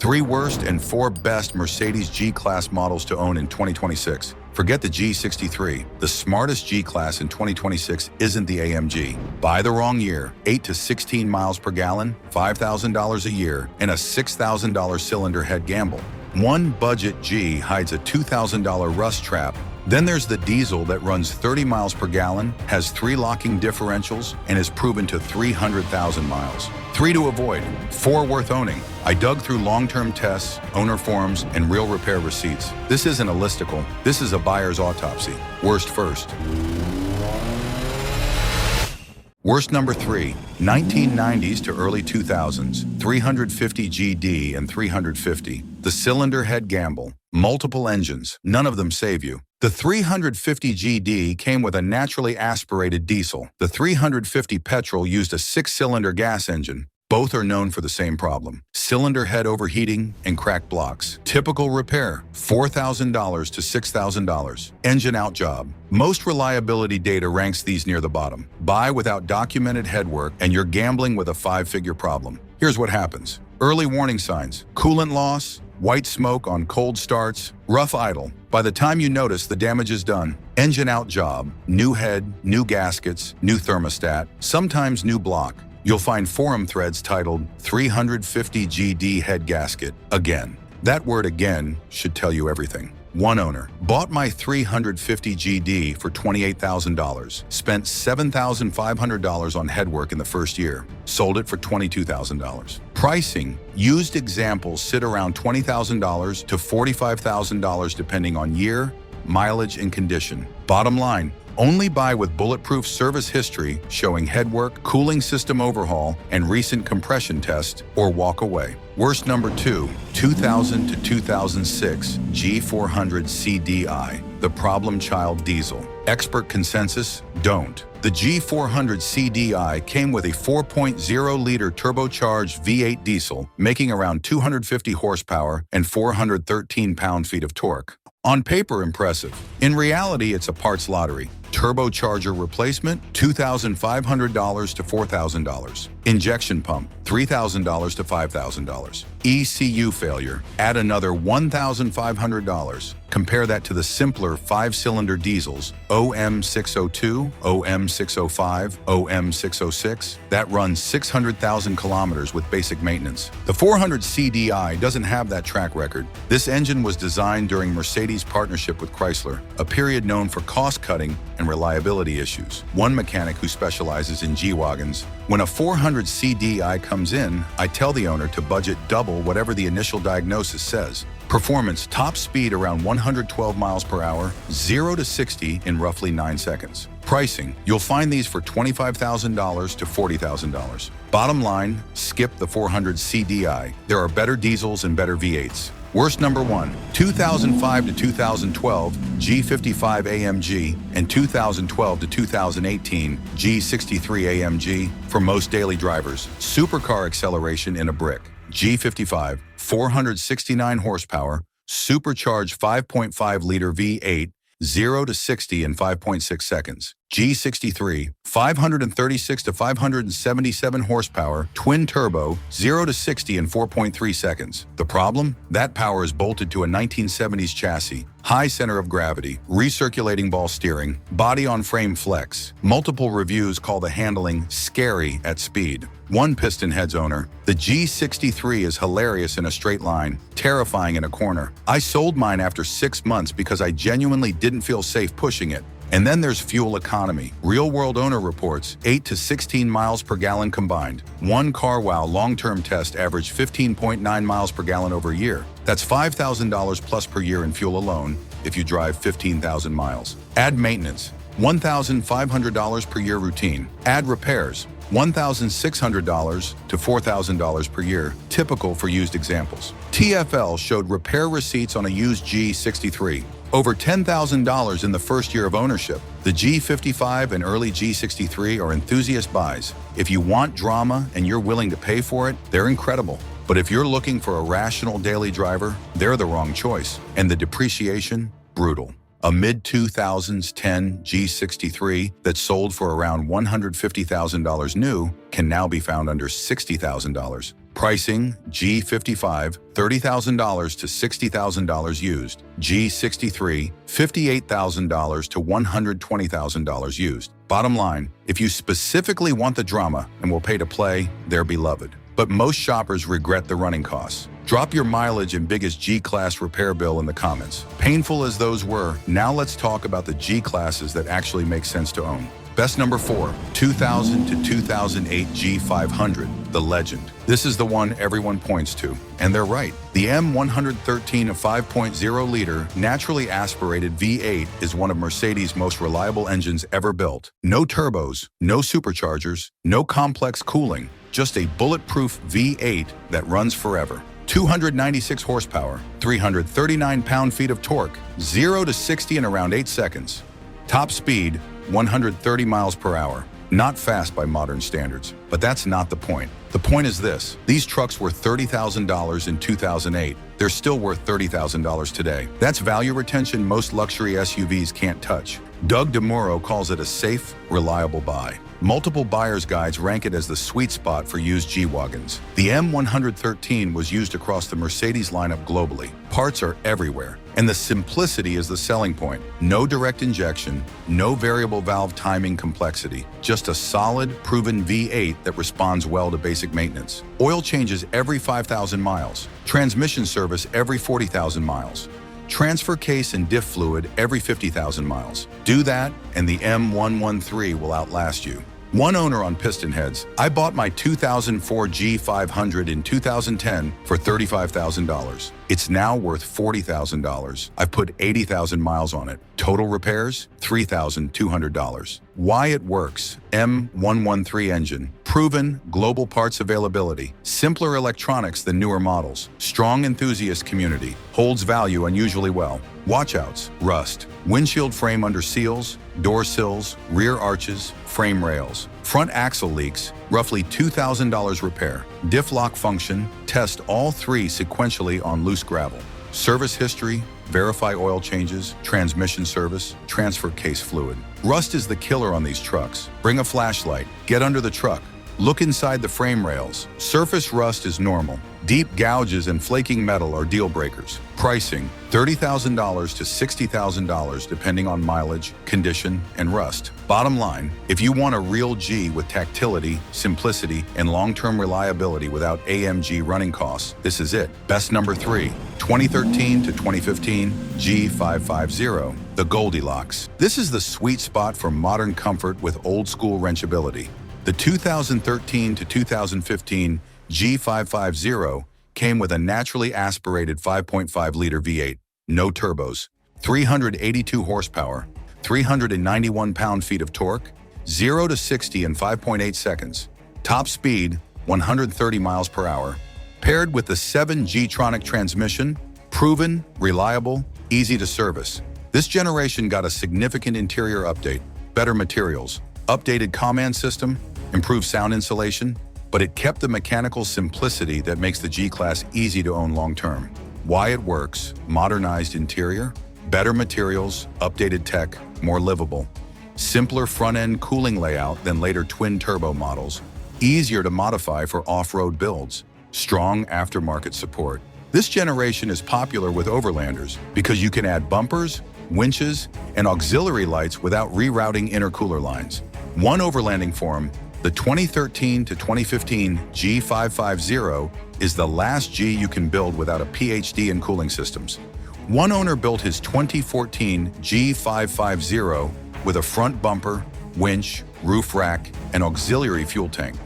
3 worst and 4 best Mercedes G-Class models to own in 2026. Forget the G63. The smartest G-Class in 2026 isn't the AMG. Buy the wrong year. 8 to 16 miles per gallon, $5,000 a year, and a $6,000 cylinder head gamble. One budget G hides a $2,000 rust trap. Then there's the diesel that runs 30 miles per gallon, has 3 locking differentials, and is proven to 300,000 miles. 3 to avoid, 4 worth owning. I dug through long-term tests, owner forms, and real repair receipts. This isn't a listicle, this is a buyer's autopsy. Worst first. Worst number 3, 1990s to early 2000s, 350 GD and 350. The cylinder head gamble, multiple engines, none of them save you. The 350 GD came with a naturally aspirated diesel. The 350 petrol used a 6-cylinder gas engine. Both are known for the same problem: cylinder head overheating and cracked blocks. Typical repair, $4,000 to $6,000. Engine out job. Most reliability data ranks these near the bottom. Buy without documented headwork and you're gambling with a 5-figure problem. Here's what happens. Early warning signs: coolant loss, white smoke on cold starts, rough idle. By the time you notice, the damage is done. Engine out job, new head, new gaskets, new thermostat, sometimes new block. You'll find forum threads titled 350 GD head gasket again. That word again should tell you everything. One owner bought my 350 GD for $28,000, spent $7,500 on headwork in the first year, sold it for $22,000. Pricing: used examples sit around $20,000 to $45,000 depending on year, mileage, and condition. Bottom line: only buy with bulletproof service history showing headwork, cooling system overhaul, and recent compression test, or walk away. Worst number 2, 2000 to 2006 G400 CDI, the problem child diesel. Expert consensus: don't. The G400 CDI came with a 4.0-liter turbocharged V8 diesel, making around 250 horsepower and 413 pound-feet of torque. On paper, impressive. In reality, it's a parts lottery. Turbocharger replacement, $2,500 to $4,000. Injection pump, $3,000 to $5,000. ECU failure, add another $1,500. Compare that to the simpler 5-cylinder diesels, OM602, OM605, OM606, that runs 600,000 kilometers with basic maintenance. The 400 CDI doesn't have that track record. This engine was designed during Mercedes' partnership with Chrysler, a period known for cost-cutting and reliability issues. One mechanic who specializes in G-Wagons: when a 400 CDI comes in, I tell the owner to budget double whatever the initial diagnosis says. Performance: top speed around 112 miles per hour, 0 to 60 in roughly 9 seconds. Pricing: you'll find these for $25,000 to $40,000. Bottom line: skip the 400 CDI. There are better diesels and better V8s. Worst number 1, 2005 to 2012 G55 AMG and 2012 to 2018 G63 AMG for most daily drivers. Supercar acceleration in a brick. G55, 469 horsepower, supercharged 5.5-liter V8, 0 to 60 in 5.6 seconds. G63, 536 to 577 horsepower, twin turbo, 0 to 60 in 4.3 seconds. The problem? That power is bolted to a 1970s chassis. High center of gravity, recirculating ball steering, body on frame flex. Multiple reviews call the handling scary at speed. One piston heads owner: the G63 is hilarious in a straight line, terrifying in a corner. I sold mine after 6 months because I genuinely didn't feel safe pushing it. And then there's fuel economy. Real-world owner reports: 8 to 16 miles per gallon combined. One CarWow long-term test averaged 15.9 miles per gallon over a year. That's $5,000 plus per year in fuel alone if you drive 15,000 miles. Add maintenance: $1,500 per year routine. Add repairs: $1,600 to $4,000 per year, typical for used examples. TfL showed repair receipts on a used G63. Over $10,000 in the first year of ownership. The G55 and early G63 are enthusiast buys. If you want drama and you're willing to pay for it, they're incredible. But if you're looking for a rational daily driver, they're the wrong choice. And the depreciation? Brutal. A mid-2000s 10 G63 that sold for around $150,000 new can now be found under $60,000. Pricing, G55, $30,000 to $60,000 used. G63, $58,000 to $120,000 used. Bottom line, if you specifically want the drama and will pay to play, they're beloved. But most shoppers regret the running costs. Drop your mileage and biggest G-Class repair bill in the comments. Painful as those were, now let's talk about the G-Classes that actually make sense to own. Best number 4, 2000 to 2008 G500, the legend. This is the one everyone points to, and they're right. The M113, a 5.0-liter, naturally aspirated V8 is one of Mercedes' most reliable engines ever built. No turbos, no superchargers, no complex cooling, just a bulletproof V8 that runs forever. 296 horsepower, 339 pound-feet of torque, 0 to 60 in around 8 seconds. Top speed, 130 miles per hour. Not fast by modern standards, but that's not the point. The point is this: these trucks were $30,000 in 2008. They're still worth $30,000 today. That's value retention most luxury SUVs can't touch. Doug DeMuro calls it a safe, reliable buy. Multiple buyer's guides rank it as the sweet spot for used G-Wagons. The M113 was used across the Mercedes lineup globally. Parts are everywhere, and the simplicity is the selling point. No direct injection, no variable valve timing complexity, just a solid, proven V8 that responds well to basic maintenance. Oil changes every 5,000 miles. Transmission service every 40,000 miles. Transfer case and diff fluid every 50,000 miles. Do that, and the M113 will outlast you. One owner on piston heads: I bought my 2004 G500 in 2010 for $35,000. It's now worth $40,000. I've put 80,000 miles on it. Total repairs, $3,200. Why it works: M113 engine, proven global parts availability, simpler electronics than newer models, strong enthusiast community, holds value unusually well. Watchouts: rust, windshield frame under seals, door sills, rear arches, frame rails. Front axle leaks, roughly $2,000 repair. Diff lock function, test all 3 sequentially on loose gravel. Service history, verify oil changes, transmission service, transfer case fluid. Rust is the killer on these trucks. Bring a flashlight, get under the truck, look inside the frame rails. Surface rust is normal. Deep gouges and flaking metal are deal breakers. Pricing, $30,000 to $60,000 depending on mileage, condition, and rust. Bottom line, if you want a real G with tactility, simplicity, and long-term reliability without AMG running costs, this is it. Best number 3, 2013 to 2015 G550, the Goldilocks. This is the sweet spot for modern comfort with old-school wrenchability. The 2013 to 2015 G550 came with a naturally aspirated 5.5-liter V8, no turbos, 382 horsepower, 391 pound-feet of torque, 0 to 60 in 5.8 seconds. Top speed, 130 miles per hour. Paired with the 7 G-tronic transmission, proven, reliable, easy to service. This generation got a significant interior update, better materials, updated command system, improved sound insulation, but it kept the mechanical simplicity that makes the G-Class easy to own long-term. Why it works: modernized interior, better materials, updated tech, more livable. Simpler front-end cooling layout than later twin-turbo models, easier to modify for off-road builds, strong aftermarket support. This generation is popular with overlanders because you can add bumpers, winches, and auxiliary lights without rerouting intercooler lines. One overlanding forum: the 2013 to 2015 G550 is the last G you can build without a PhD in cooling systems. One owner built his 2014 G550 with a front bumper, winch, roof rack, and auxiliary fuel tank.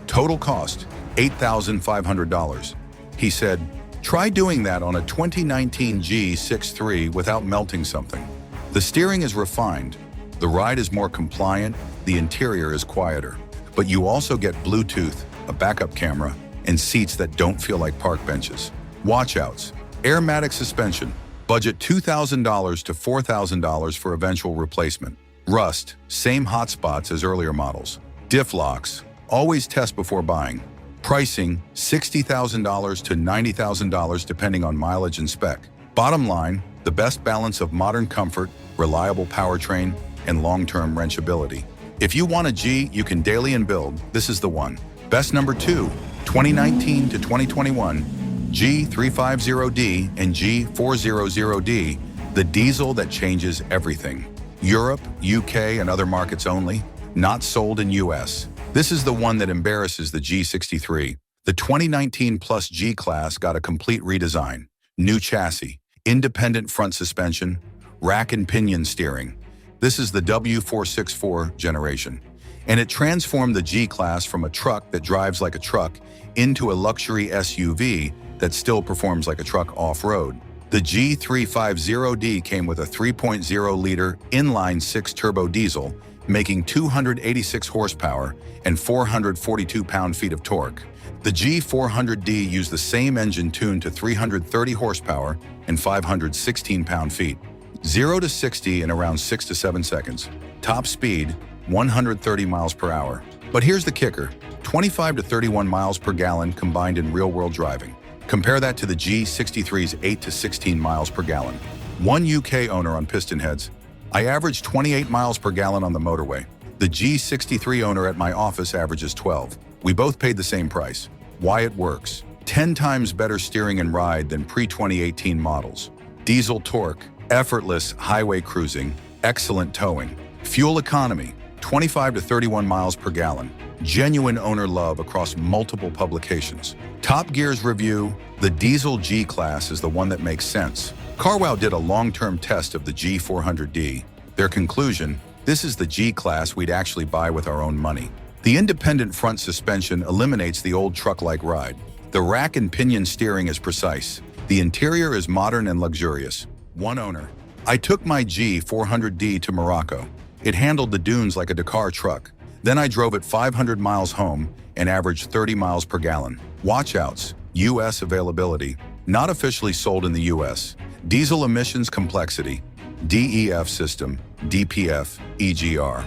Total cost, $8,500. He said, "Try doing that on a 2019 G63 without melting something." The steering is refined, the ride is more compliant, the interior is quieter. But you also get Bluetooth, a backup camera, and seats that don't feel like park benches. Watchouts: airmatic suspension, budget $2,000 to $4,000 for eventual replacement. Rust, same hotspots as earlier models. Diff locks, always test before buying. Pricing, $60,000 to $90,000 depending on mileage and spec. Bottom line, the best balance of modern comfort, reliable powertrain, and long-term wrenchability. If you want a G you can daily and build, this is the one. Best number 2, 2019 to 2021, G350D and G400D, the diesel that changes everything. Europe, UK, and other markets only, not sold in US. This is the one that embarrasses the G63. The 2019 Plus G-Class got a complete redesign. New chassis, independent front suspension, rack and pinion steering. This is the W464 generation. And it transformed the G-Class from a truck that drives like a truck into a luxury SUV that still performs like a truck off-road. The G350D came with a 3.0-liter inline-six turbo diesel, making 286 horsepower and 442 pound-feet of torque. The G400D used the same engine tuned to 330 horsepower and 516 pound-feet. 0 to 60 in around 6 to 7 seconds. Top speed, 130 miles per hour. But here's the kicker, 25 to 31 miles per gallon combined in real-world driving. Compare that to the G63's 8 to 16 miles per gallon. One UK owner on piston heads, I average 28 miles per gallon on the motorway. The G63 owner at my office averages 12. We both paid the same price. Why it works. 10 times better steering and ride than pre-2018 models. Diesel torque, effortless highway cruising, excellent towing. Fuel economy, 25 to 31 miles per gallon. Genuine owner love across multiple publications. Top Gear's review, the diesel G-Class is the one that makes sense. CarWow did a long-term test of the G400D. Their conclusion, this is the G-Class we'd actually buy with our own money. The independent front suspension eliminates the old truck-like ride. The rack and pinion steering is precise. The interior is modern and luxurious. One owner. I took my G400D to Morocco. It handled the dunes like a Dakar truck. Then I drove it 500 miles home and averaged 30 miles per gallon. Watchouts, US availability, not officially sold in the US. Diesel emissions complexity, DEF system, DPF, EGR.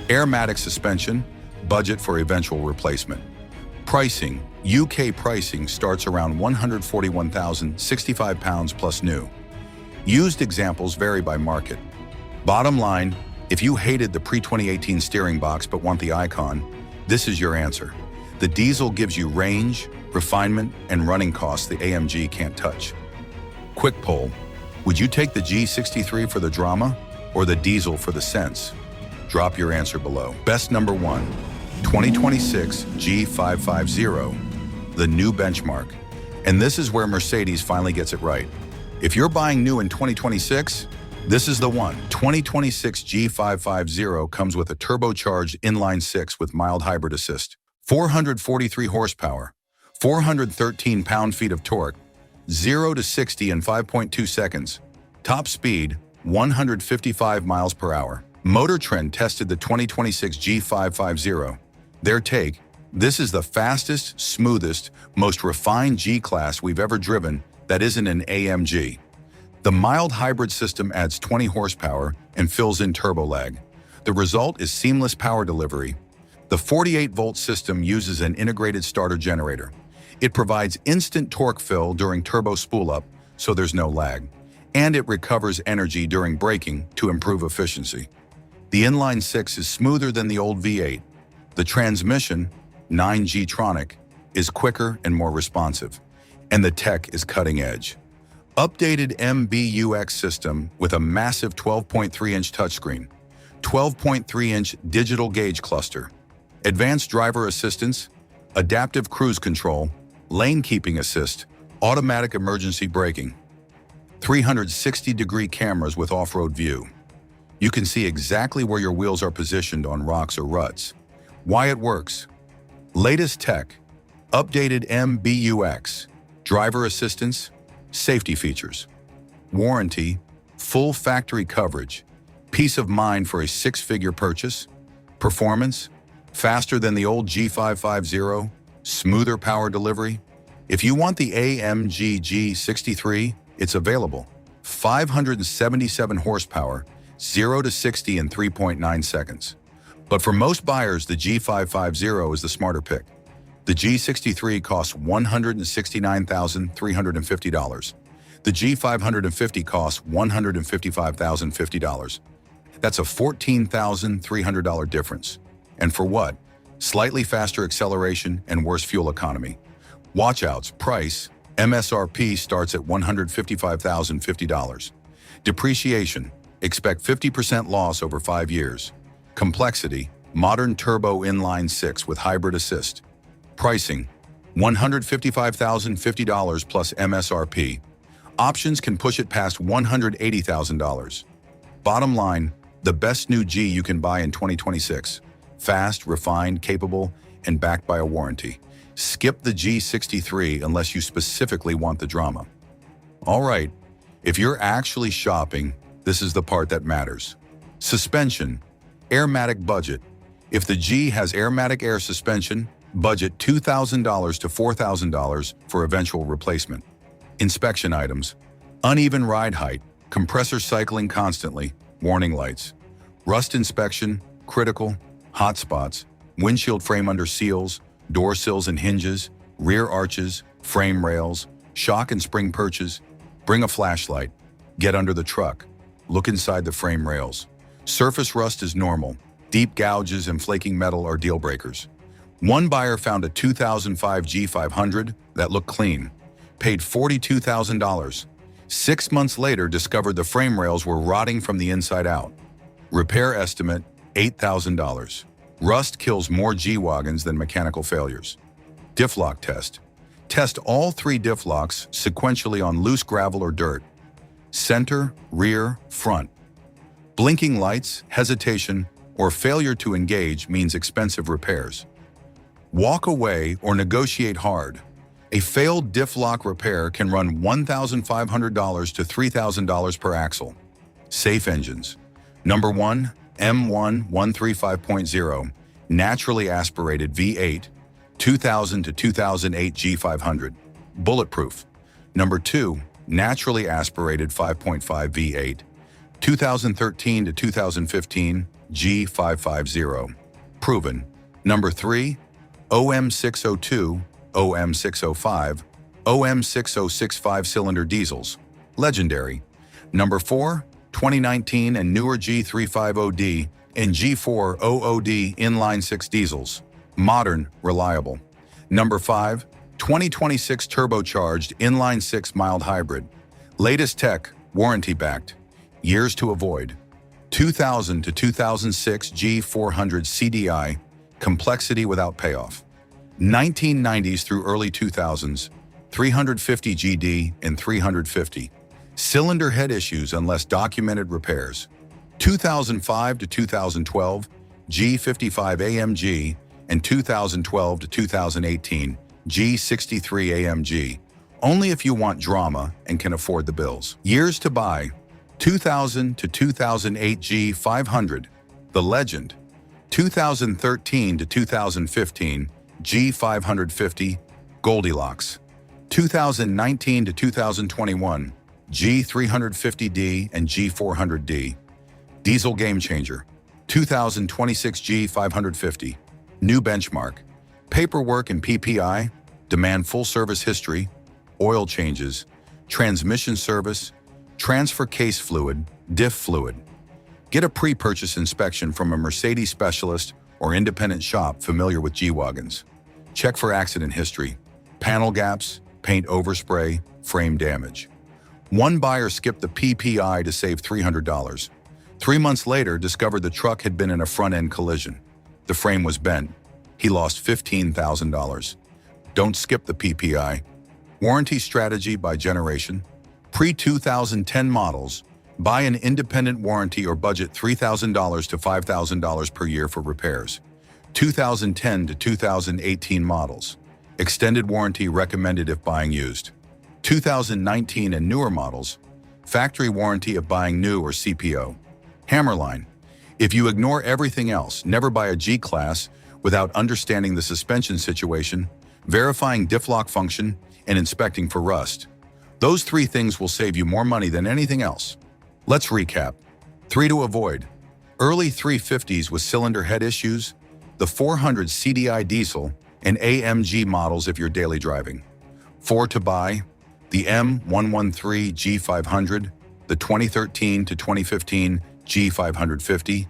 Airmatic suspension, budget for eventual replacement. Pricing, UK pricing starts around £141,065 plus new. Used examples vary by market. Bottom line, if you hated the pre-2018 steering box but want the icon, this is your answer. The diesel gives you range, refinement, and running costs the AMG can't touch. Quick poll, would you take the G63 for the drama or the diesel for the sense? Drop your answer below. Best number 1, 2026 G550, the new benchmark. And this is where Mercedes finally gets it right. If you're buying new in 2026, this is the one. 2026 G550 comes with a turbocharged inline-six with mild hybrid assist, 443 horsepower, 413 pound-feet of torque, 0 to 60 in 5.2 seconds. Top speed, 155 miles per hour. Motor Trend tested the 2026 G550. Their take, this is the fastest, smoothest, most refined G-Class we've ever driven that isn't an AMG. The mild hybrid system adds 20 horsepower and fills in turbo lag. The result is seamless power delivery. The 48-volt system uses an integrated starter generator. It provides instant torque fill during turbo spool-up, so there's no lag. And it recovers energy during braking to improve efficiency. The inline-six is smoother than the old V8. The transmission, 9G-tronic, is quicker and more responsive. And the tech is cutting edge. Updated MBUX system with a massive 12.3-inch touchscreen, 12.3-inch digital gauge cluster, advanced driver assistance, adaptive cruise control, lane keeping assist, automatic emergency braking, 360-degree cameras with off-road view. You can see exactly where your wheels are positioned on rocks or ruts. Why it works. Latest tech, updated MBUX, driver assistance, safety features, warranty, full factory coverage, peace of mind for a six-figure purchase, performance, faster than the old G550, smoother power delivery. If you want the AMG G63, it's available. 577 horsepower, 0 to 60 in 3.9 seconds. But for most buyers, the G550 is the smarter pick. The G63 costs $169,350. The G550 costs $155,050. That's a $14,300 difference. And for what? Slightly faster acceleration and worse fuel economy. Watchouts, price, MSRP starts at $155,050. Depreciation, expect 50% loss over 5 years. Complexity, modern turbo inline-6 with hybrid assist. Pricing, $155,050 plus MSRP. Options can push it past $180,000. Bottom line, the best new G you can buy in 2026. Fast, refined, capable, and backed by a warranty. Skip the G63 unless you specifically want the drama. All right, if you're actually shopping, this is the part that matters. Suspension, Airmatic budget. If the G has Airmatic air suspension, budget $2,000 to $4,000 for eventual replacement. Inspection items, uneven ride height, compressor cycling constantly, warning lights. Rust inspection, critical, hot spots, windshield frame under seals, door sills and hinges, rear arches, frame rails, shock and spring perches. Bring a flashlight. Get under the truck. Look inside the frame rails. Surface rust is normal. Deep gouges and flaking metal are deal breakers. One buyer found a 2005 G500 that looked clean. Paid $42,000. 6 months later, discovered the frame rails were rotting from the inside out. Repair estimate, $8,000. Rust kills more G-Wagons than mechanical failures. Diff lock test. Test all 3 diff locks sequentially on loose gravel or dirt. Center, rear, front. Blinking lights, hesitation, or failure to engage means expensive repairs. Walk away or negotiate hard. A failed diff lock repair can run $1,500 to $3,000 per axle. Safe engines. Number 1, M1 135.0, naturally aspirated V8, 2000 to 2008 G500. Bulletproof. Number 2, naturally aspirated 5.5 V8, 2013 to 2015 G550. Proven. Number 3, OM602, OM605, OM6065 5-cylinder diesels. Legendary. Number 4, 2019 and newer G350D and G400 inline-6 diesels. Modern, reliable. Number 5, 2026 turbocharged inline-6 mild hybrid. Latest tech, warranty-backed. Years to avoid. 2000 to 2006 G400 CDI, complexity without payoff. 1990s through early 2000s, 350 GD and 350. Cylinder head issues unless documented repairs. 2005 to 2012, G55 AMG, and 2012 to 2018, G63 AMG. Only if you want drama and can afford the bills. Years to buy. 2000 to 2008 G500, the legend. 2013 to 2015, G550, Goldilocks. 2019 to 2021, G350D and G400D. Diesel game changer. 2026 G550. New benchmark. Paperwork and PPI. Demand full service history. Oil changes. Transmission service. Transfer case fluid. Diff fluid. Get a pre-purchase inspection from a Mercedes specialist or independent shop familiar with G-Wagons. Check for accident history. Panel gaps. Paint overspray. Frame damage. One buyer skipped the PPI to save $300. 3 months later, discovered the truck had been in a front-end collision. The frame was bent. He lost $15,000. Don't skip the PPI. Warranty strategy by generation. Pre-2010 models. Buy an independent warranty or budget $3,000 to $5,000 per year for repairs. 2010 to 2018 models. Extended warranty recommended if buying used. 2019 and newer models, factory warranty if buying new or CPO. Hammerline. If you ignore everything else, never buy a G-Class without understanding the suspension situation, verifying diff lock function, and inspecting for rust. Those 3 things will save you more money than anything else. Let's recap. 3 to avoid. Early 350s with cylinder head issues, the 400 CDI diesel, and AMG models if you're daily driving. 4 to buy. The M113 G500, the 2013 to 2015 G550,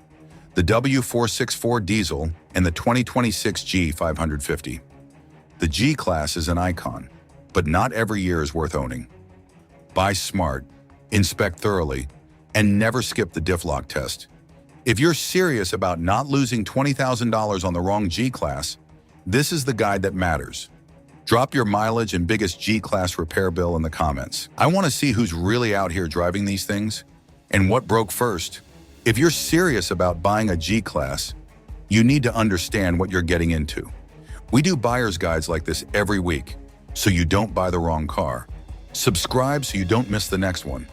the W464 diesel, and the 2026 G550. The G-Class is an icon, but not every year is worth owning. Buy smart, inspect thoroughly, and never skip the diff lock test. If you're serious about not losing $20,000 on the wrong G-Class, this is the guide that matters. Drop your mileage and biggest G-Class repair bill in the comments. I want to see who's really out here driving these things and what broke first. If you're serious about buying a G-Class, you need to understand what you're getting into. We do buyer's guides like this every week, so you don't buy the wrong car. Subscribe so you don't miss the next one.